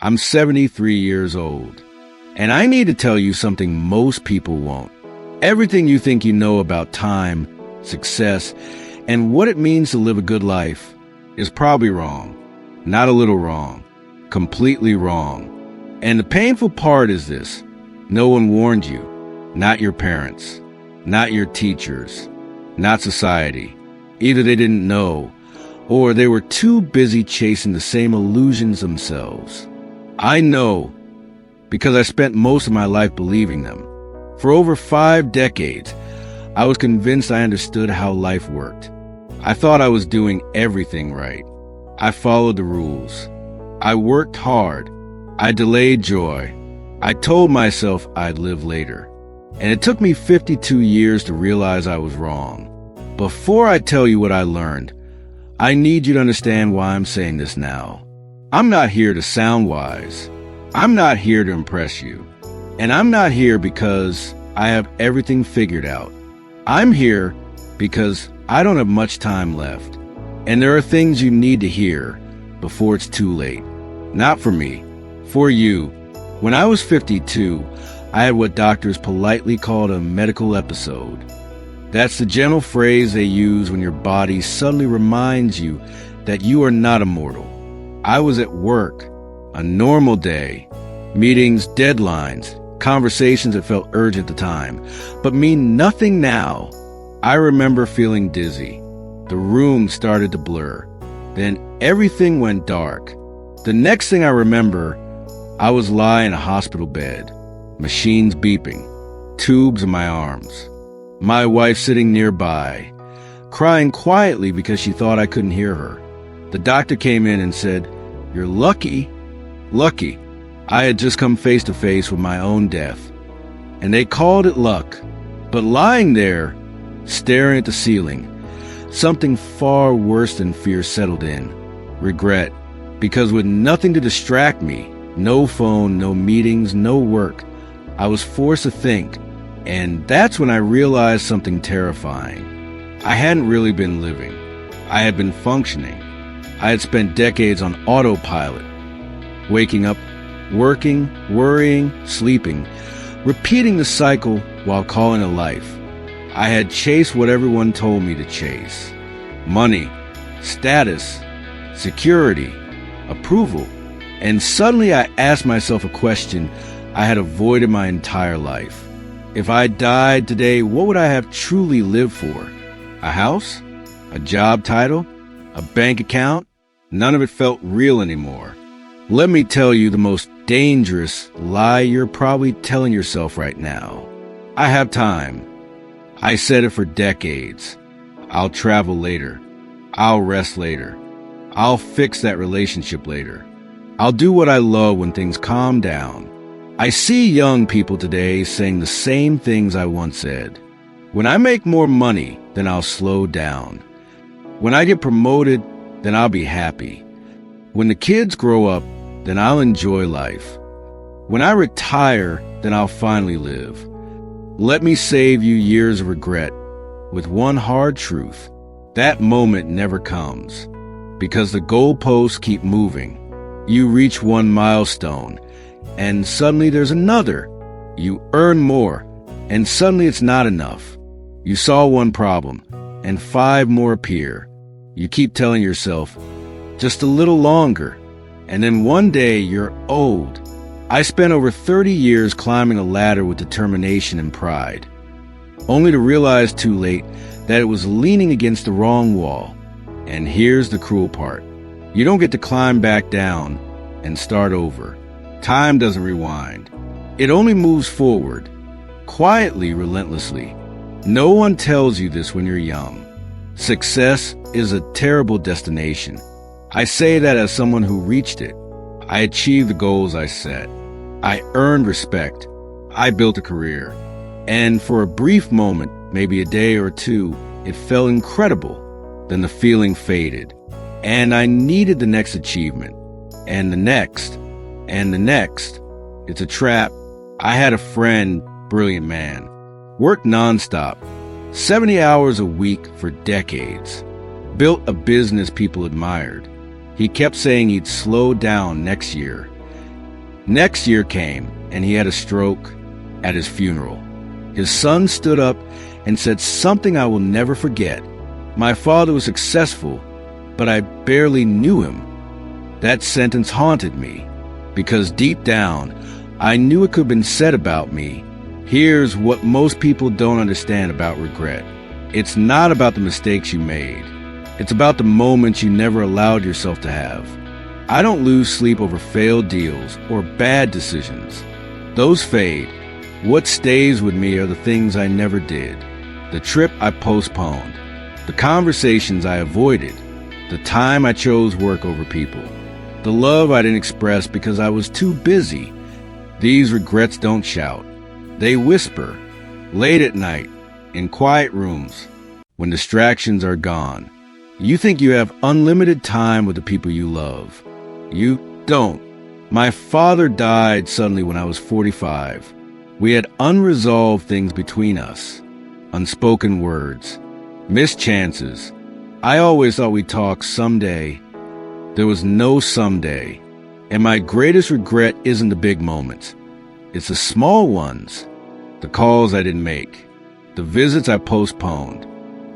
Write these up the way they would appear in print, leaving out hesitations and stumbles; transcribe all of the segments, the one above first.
I'm 73 years old, and I need to tell you something most people won't. Everything you think you know about time, success, and what it means to live a good life is probably wrong. Not a little wrong. Completely wrong. And the painful part is this. No one warned you. Not your parents. Not your teachers. Not society. Either they didn't know, or they were too busy chasing the same illusions themselves. I know, because I spent most of my life believing them. For over 5 decades, I was convinced I understood how life worked. I thought I was doing everything right. I followed the rules. I worked hard. I delayed joy. I told myself I'd live later. And it took me 52 years to realize I was wrong. Before I tell you what I learned, I need you to understand why I'm saying this now. I'm not here to sound wise. I'm not here to impress you. And I'm not here because I have everything figured out. I'm here because I don't have much time left. And there are things you need to hear before it's too late. Not for me, for you. When I was 52, I had what doctors politely called a medical episode. That's the gentle phrase they use when your body suddenly reminds you that you are not immortal. I was at work, a normal day, meetings, deadlines, conversations that felt urgent at the time, but mean nothing now. I remember feeling dizzy. The room started to blur. Then everything went dark. The next thing I remember, I was lying in a hospital bed, machines beeping, tubes in my arms. My wife sitting nearby, crying quietly because she thought I couldn't hear her. The doctor came in and said, "You're lucky." Lucky. I had just come face to face with my own death. And they called it luck. But lying there, staring at the ceiling, something far worse than fear settled in. Regret. Because with nothing to distract me, no phone, no meetings, no work, I was forced to think. And that's when I realized something terrifying. I hadn't really been living. I had been functioning. I had spent decades on autopilot, waking up, working, worrying, sleeping, repeating the cycle while calling it life. I had chased what everyone told me to chase. Money, status, security, approval. And suddenly I asked myself a question I had avoided my entire life. If I died today, what would I have truly lived for? A house? A job title? A bank account? None of it felt real anymore. Let me tell you the most dangerous lie you're probably telling yourself right now. I have time. I said it for decades. I'll travel later. I'll rest later. I'll fix that relationship later. I'll do what I love when things calm down. I see young people today saying the same things I once said. When I make more money, then I'll slow down. When I get promoted, then I'll be happy. When the kids grow up, then I'll enjoy life. When I retire, then I'll finally live. Let me save you years of regret with one hard truth. That moment never comes because the goalposts keep moving. You reach one milestone, and suddenly there's another. You earn more, and suddenly it's not enough. You solve one problem, and 5 more appear. You keep telling yourself, just a little longer, and then one day you're old. I spent over 30 years climbing a ladder with determination and pride, only to realize too late that it was leaning against the wrong wall. And here's the cruel part. You don't get to climb back down and start over. Time doesn't rewind. It only moves forward, quietly, relentlessly. No one tells you this when you're young. Success is a terrible destination. I say that as someone who reached it. I achieved the goals I set. I earned respect. I built a career. And for a brief moment, maybe a day or two, it felt incredible. Then the feeling faded. And I needed the next achievement. And the next. And the next. It's a trap. I had a friend, brilliant man, worked nonstop, 70 hours a week for decades, built a business people admired. He kept saying he'd slow down next year. Next year came, and he had a stroke at his funeral. His son stood up and said something I will never forget. My father was successful, but I barely knew him. That sentence haunted me, because deep down, I knew it could have been said about me. Here's what most people don't understand about regret. It's not about the mistakes you made. It's about the moments you never allowed yourself to have. I don't lose sleep over failed deals or bad decisions. Those fade. What stays with me are the things I never did, the trip I postponed, the conversations I avoided, the time I chose work over people, the love I didn't express because I was too busy. These regrets don't shout. They whisper, late at night, in quiet rooms, when distractions are gone. You think you have unlimited time with the people you love. You don't. My father died suddenly when I was 45. We had unresolved things between us, unspoken words, missed chances. I always thought we'd talk someday. There was no someday. And my greatest regret isn't the big moments. It's the small ones, the calls I didn't make, the visits I postponed,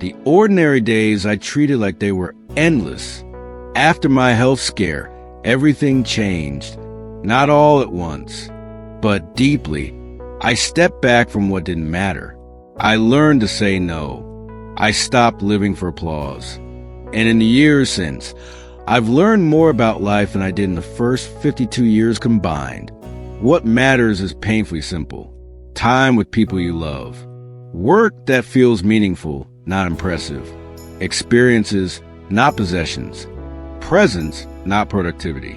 the ordinary days I treated like they were endless. After my health scare, everything changed. Not all at once, but deeply. I stepped back from what didn't matter. I learned to say no. I stopped living for applause. And in the years since, I've learned more about life than I did in the first 52 years combined. What matters is painfully simple. Time with people you love. Work that feels meaningful, not impressive. Experiences, not possessions. Presence, not productivity.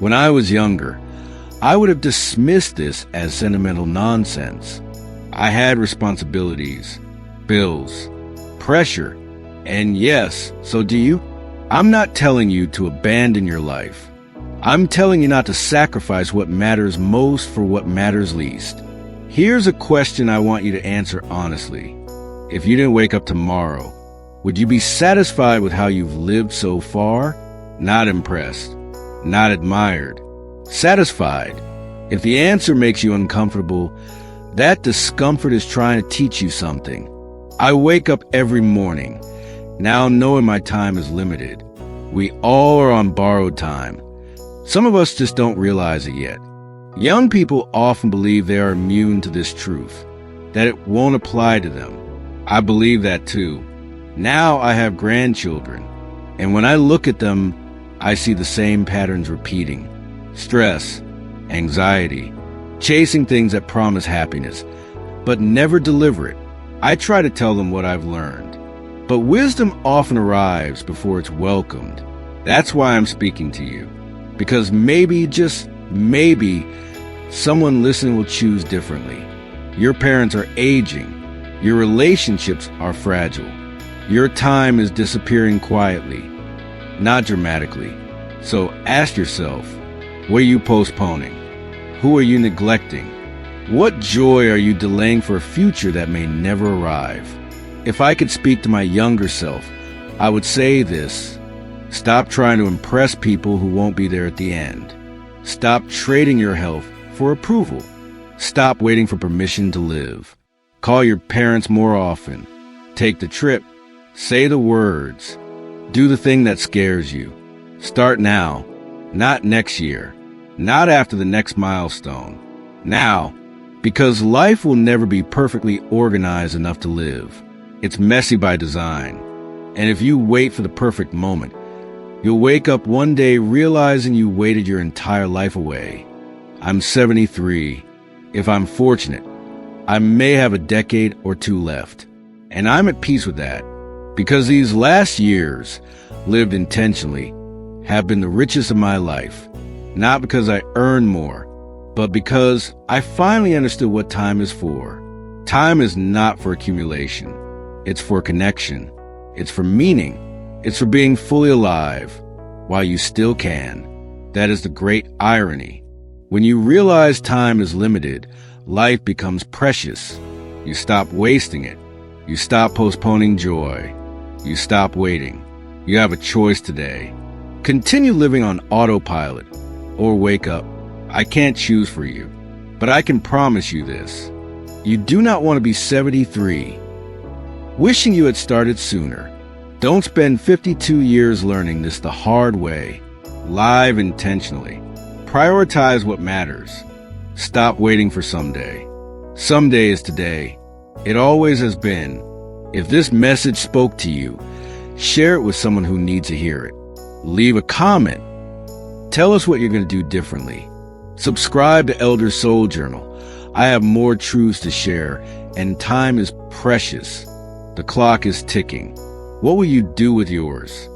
When I was younger, I would have dismissed this as sentimental nonsense. I had responsibilities, bills, pressure, and yes, so do you. I'm not telling you to abandon your life. I'm telling you not to sacrifice what matters most for what matters least. Here's a question I want you to answer honestly. If you didn't wake up tomorrow, would you be satisfied with how you've lived so far? Not impressed, not admired, satisfied. If the answer makes you uncomfortable, that discomfort is trying to teach you something. I wake up every morning, now knowing my time is limited. We all are on borrowed time. Some of us just don't realize it yet. Young people often believe they are immune to this truth, that it won't apply to them. I believe that too. Now I have grandchildren, and when I look at them, I see the same patterns repeating. Stress, anxiety, chasing things that promise happiness, but never deliver it. I try to tell them what I've learned, but wisdom often arrives before it's welcomed. That's why I'm speaking to you, because maybe, just maybe, someone listening will choose differently. Your parents are aging. Your relationships are fragile. Your time is disappearing quietly, not dramatically. So ask yourself, what are you postponing? Who are you neglecting? What joy are you delaying for a future that may never arrive? If I could speak to my younger self, I would say this: stop trying to impress people who won't be there at the end. Stop trading your health for approval. Stop waiting for permission to live. Call your parents more often. Take the trip. Say the words. Do the thing that scares you. Start now, not next year, not after the next milestone. Now, because life will never be perfectly organized enough to live. It's messy by design. And if you wait for the perfect moment, you'll wake up one day realizing you waited your entire life away. I'm 73. If I'm fortunate, I may have a decade or two left. And I'm at peace with that, because these last years, lived intentionally, have been the richest of my life. Not because I earned more, but because I finally understood what time is for. Time is not for accumulation. It's for connection. It's for meaning. It's for being fully alive while you still can. That is the great irony. When you realize time is limited, life becomes precious. You stop wasting it. You stop postponing joy. You stop waiting. You have a choice today. Continue living on autopilot or wake up. I can't choose for you, but I can promise you this. You do not want to be 73, wishing you had started sooner. Don't spend 52 years learning this the hard way. Live intentionally. Prioritize what matters. Stop waiting for someday. Someday is today. It always has been. If this message spoke to you, share it with someone who needs to hear it. Leave a comment. Tell us what you're going to do differently. Subscribe to Elder Soul Journal. I have more truths to share, and time is precious. The clock is ticking. What will you do with yours?